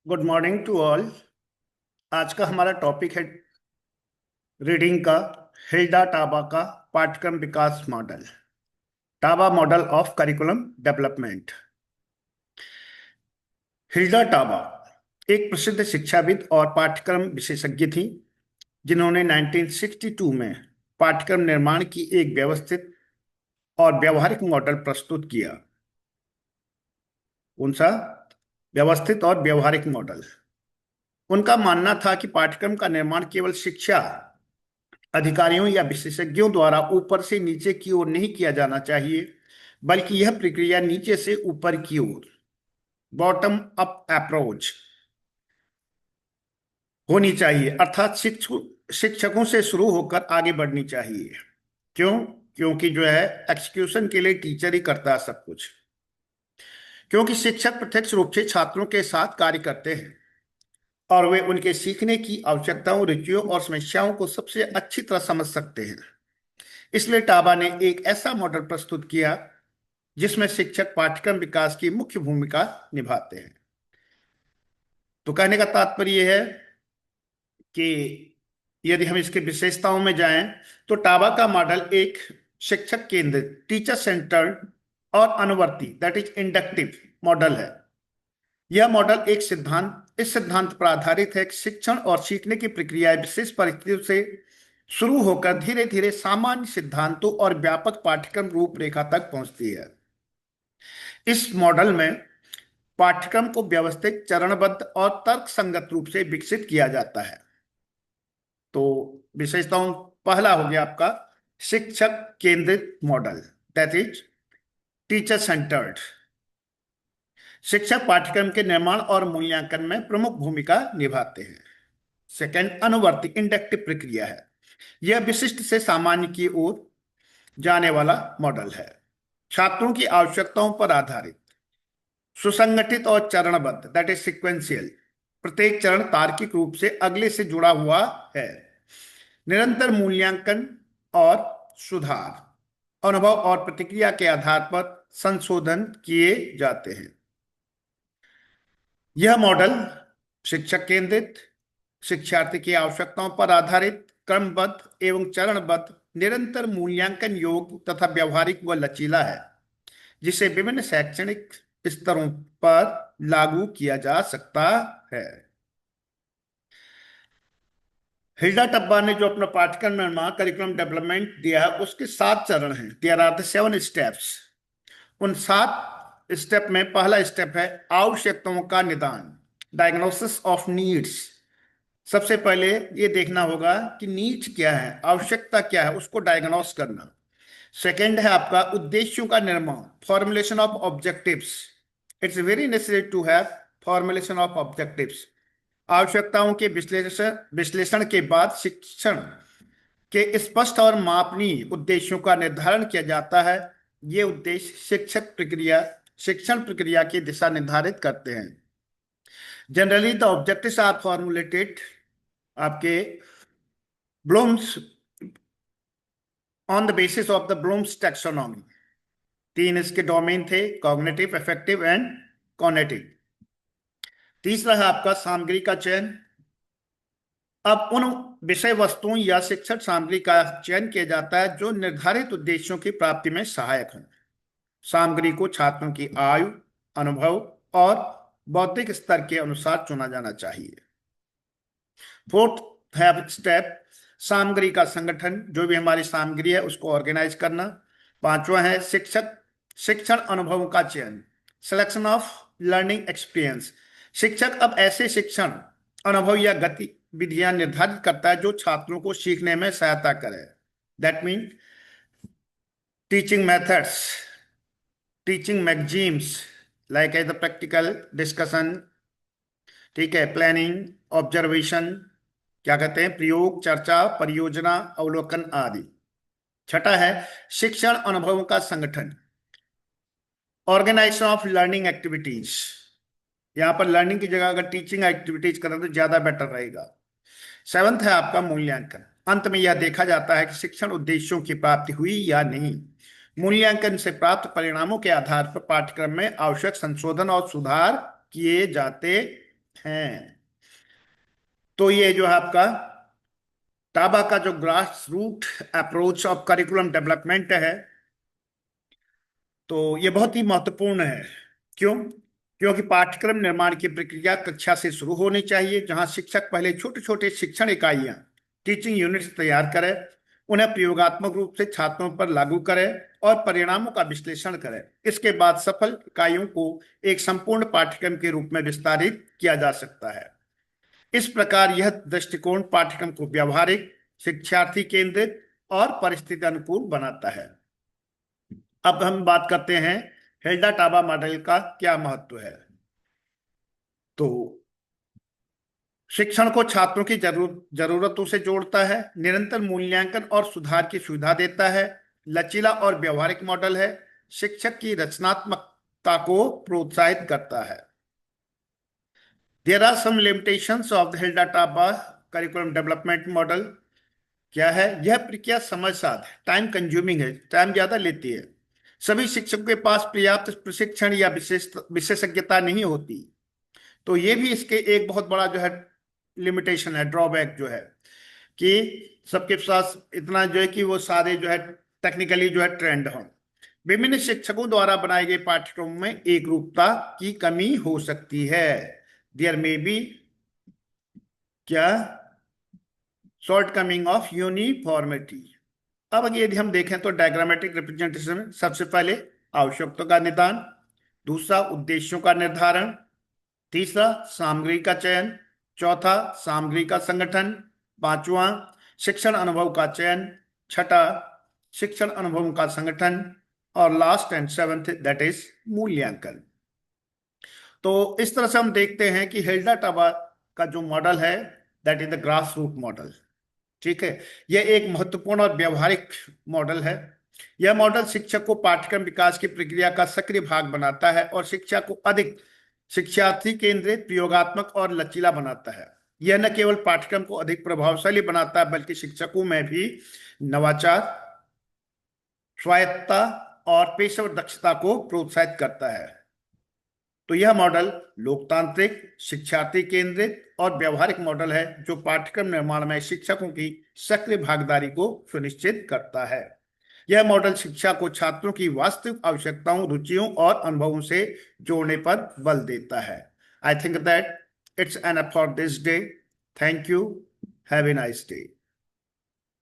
Good morning to all. आज का हमारा टॉपिक है रीडिंग का। हिल्डा टाबा का पाठ्यक्रम विकास model, Taba model of curriculum development. Hilda Taba एक प्रसिद्ध शिक्षाविद और पाठ्यक्रम विशेषज्ञ थी, जिन्होंने 1962 में पाठ्यक्रम निर्माण की एक व्यवस्थित और व्यवहारिक मॉडल प्रस्तुत किया। कौन सा? व्यवस्थित और व्यवहारिक मॉडल। उनका मानना था कि पाठ्यक्रम का निर्माण केवल शिक्षा अधिकारियों या विशेषज्ञों द्वारा ऊपर से नीचे की ओर नहीं किया जाना चाहिए, बल्कि यह प्रक्रिया नीचे से ऊपर की ओर, बॉटम अप अप्रोच होनी चाहिए। अर्थात शिक्षकों से शुरू होकर आगे बढ़नी चाहिए। क्यों? क्योंकि जो है एग्जीक्यूशन के लिए टीचर ही करता है सब कुछ। क्योंकि शिक्षक प्रत्यक्ष रूप से छात्रों के साथ कार्य करते हैं और वे उनके सीखने की आवश्यकताओं, रुचियों और समस्याओं को सबसे अच्छी तरह समझ सकते हैं। इसलिए टाबा ने एक ऐसा मॉडल प्रस्तुत किया जिसमें शिक्षक पाठ्यक्रम विकास की मुख्य भूमिका निभाते हैं। तो कहने का तात्पर्य है कि यदि हम इसके विशेषताओं में जाएं तो टाबा का मॉडल एक शिक्षक केंद्रित, टीचर सेंटर्ड और अनुवर्ती, दैट इज इंडक्टिव मॉडल है। यह मॉडल इस सिद्धांत पर आधारित है कि शिक्षण और सीखने की प्रक्रिया विशेष परिस्थितियों से शुरू होकर धीरे धीरे सामान्य सिद्धांतों और व्यापक पाठ्यक्रम रूपरेखा तक पहुंचती है। इस मॉडल में पाठ्यक्रम को व्यवस्थित, चरणबद्ध और तर्कसंगत रूप से विकसित किया जाता है। तो विशेषताओं, पहला हो गया आपका शिक्षक केंद्रित model, that is teacher centred. शिक्षक पाठ्यक्रम के निर्माण और मूल्यांकन में प्रमुख भूमिका निभाते हैं। सेकंड, अनुवर्ती, इंडक्टिव प्रक्रिया है। यह विशिष्ट से सामान्य की ओर जाने वाला मॉडल है। छात्रों की आवश्यकताओं पर आधारित, सुसंगठित और चरणबद्ध, दैट इज सिक्वेंशियल। प्रत्येक चरण तार्किक रूप से अगले से जुड़ा हुआ है। निरंतर मूल्यांकन और सुधार, अनुभव और प्रतिक्रिया के आधार पर संशोधन किए जाते हैं। यह मॉडल शिक्षक केंद्रित, शिक्षार्थी की आवश्यकताओं पर आधारित, क्रमबद्ध एवं चरणबद्ध, निरंतर मूल्यांकन योग्य तथा व्यवहारिक व लचीला है, जिसे विभिन्न शैक्षणिक स्तरों पर लागू किया जा सकता है। हिल्डा टब्बा ने जो अपना पाठ्यक्रम निर्माण, करिकुलम डेवलपमेंट दिया है, उसके 7 चरण हैं। There are the 7 steps. उन 7 स्टेप में पहला स्टेप है आवश्यकताओं का निदान, डायग्नोसिस ऑफ नीड्स। सबसे पहले ये देखना होगा कि नीड्स क्या है, आवश्यकता क्या है, उसको डायग्नोस करना। सेकेंड है आपका उद्देश्यों का निर्माण, formulation of objectives. It's very necessary to have formulation of objectives. आवश्यकताओं के विश्लेषण के बाद शिक्षण के स्पष्ट और मापनीय उद्देश्यों का निर्धारण किया जाता है। ये उद्देश्य शिक्षण प्रक्रिया की दिशा निर्धारित करते हैं। Generally the objectives are formulated आपके Bloom's on the basis of the Bloom's taxonomy. 3 इसके डोमेन थे, कॉग्निटिव, अफेक्टिव एंड कॉग्निटिव। तीसरा है आपका सामग्री का चयन। अब उन विषय वस्तुओं या शिक्षण सामग्री का चयन किया जाता है जो निर्धारित उद्देश्यों की प्राप्ति में सहायक हो। सामग्री को छात्रों की आयु, अनुभव और बौद्धिक स्तर के अनुसार चुना जाना चाहिए। फोर्थ है स्टेप सामग्री का संगठन, जो भी हमारी सामग्री है उसको ऑर्गेनाइज करना। पांचवा है शिक्षण अनुभवों का चयन, सिलेक्शन ऑफ लर्निंग एक्सपीरियंस। शिक्षक अब ऐसे शिक्षण अनुभव या गतिविधियां निर्धारित करता है जो छात्रों को सीखने में सहायता करे। That mean teaching methods, teaching maxims like as the practical discussion, ठीक है, प्लानिंग, ऑब्जर्वेशन, क्या कहते हैं, प्रयोग, चर्चा, परियोजना, अवलोकन आदि। छठा है शिक्षण अनुभवों का संगठन, ऑर्गेनाइजेशन ऑफ लर्निंग एक्टिविटीज। यहां पर लर्निंग की जगह अगर टीचिंग एक्टिविटीज करें तो ज्यादा बेटर रहेगा। सेवंथ है आपका मूल्यांकन। अंत में यह देखा जाता है कि शिक्षण उद्देश्यों की प्राप्ति हुई या नहीं। मूल्यांकन से प्राप्त परिणामों के आधार पर पाठ्यक्रम में आवश्यक संशोधन और सुधार किए जाते हैं। तो ये जो है आपका टाबा का जो grass root approach of curriculum development है, तो ये बहुत ही महत्वपूर्ण है। क्यों? क्योंकि पाठ्यक्रम निर्माण की प्रक्रिया कक्षा से शुरू होनी चाहिए, जहां शिक्षक पहले छोटे छोटे शिक्षण इकाइयां, टीचिंग यूनिट्स तैयार करें, उन्हें प्रयोगात्मक रूप से छात्रों पर लागू करें और परिणामों का विश्लेषण करें। इसके बाद सफल इकाइयों को एक संपूर्ण पाठ्यक्रम के रूप में विस्तारित किया जा सकता है। इस प्रकार यह दृष्टिकोण पाठ्यक्रम को व्यवहारिक, शिक्षार्थी केंद्रित और परिस्थिति अनुकूल बनाता है। अब हम बात करते हैं हेल्डा टाबा मॉडल का क्या महत्व है। तो शिक्षण को छात्रों की जरूरतों से जोड़ता है, निरंतर मूल्यांकन और सुधार की सुविधा देता है, लचीला और व्यवहारिक मॉडल है, शिक्षक की रचनात्मकता को प्रोत्साहित करता है। There are some limitations of the Hilda Taba curriculum development model. क्या है? यह प्रक्रिया समय साध है, टाइम कंज्यूमिंग है, टाइम ज्यादा लेती है। सभी शिक्षकों के पास पर्याप्त प्रशिक्षण या विशेषज्ञता नहीं होती। तो ये भी इसके एक बहुत बड़ा जो है लिमिटेशन है, ड्रॉबैक जो है, कि सबके पास इतना जो है कि वो सारे जो है टेक्निकली जो है ट्रेंड हों। विभिन्न शिक्षकों द्वारा बनाए गए पाठ्यक्रमों में एक रूपता की कमी हो सकती है। देयर मे बी क्या शॉर्ट कमिंग ऑफ यूनिफॉर्मिटी। अब यदि हम देखें तो डायग्रामेटिक रिप्रेजेंटेशन में सबसे पहले आवश्यकताओं का निदान, दूसरा उद्देश्यों का निर्धारण, तीसरा सामग्री का चयन, चौथा सामग्री का संगठन, पांचवा शिक्षण अनुभव का चयन, छठा शिक्षण अनुभव का संगठन, और last and seventh that is मूल्यांकन। तो इस तरह से हम देखते हैं कि हेल्डा टाबा का जो मॉडल है that is the grass root model. ठीक है, यह एक महत्वपूर्ण और व्यवहारिक मॉडल है। यह मॉडल शिक्षक को पाठ्यक्रम विकास की प्रक्रिया का सक्रिय भाग बनाता है और शिक्षा को अधिक शिक्षार्थी केंद्रित, प्रयोगात्मक और लचीला बनाता है। यह न केवल पाठ्यक्रम को अधिक प्रभावशाली बनाता है, बल्कि शिक्षकों में भी नवाचार, स्वायत्तता और पेशेवर दक्षता को प्रोत्साहित करता है। तो यह मॉडल लोकतांत्रिक, शिक्षार्थी केंद्रित और व्यवहारिक मॉडल है, जो पाठ्यक्रम निर्माण में शिक्षकों की सक्रिय भागीदारी को सुनिश्चित करता है। यह मॉडल शिक्षा को छात्रों की वास्तविक आवश्यकताओं, रुचियों और अनुभवों से जोड़ने पर बल देता है। I think that it's enough for this day. Thank you. Have a nice day.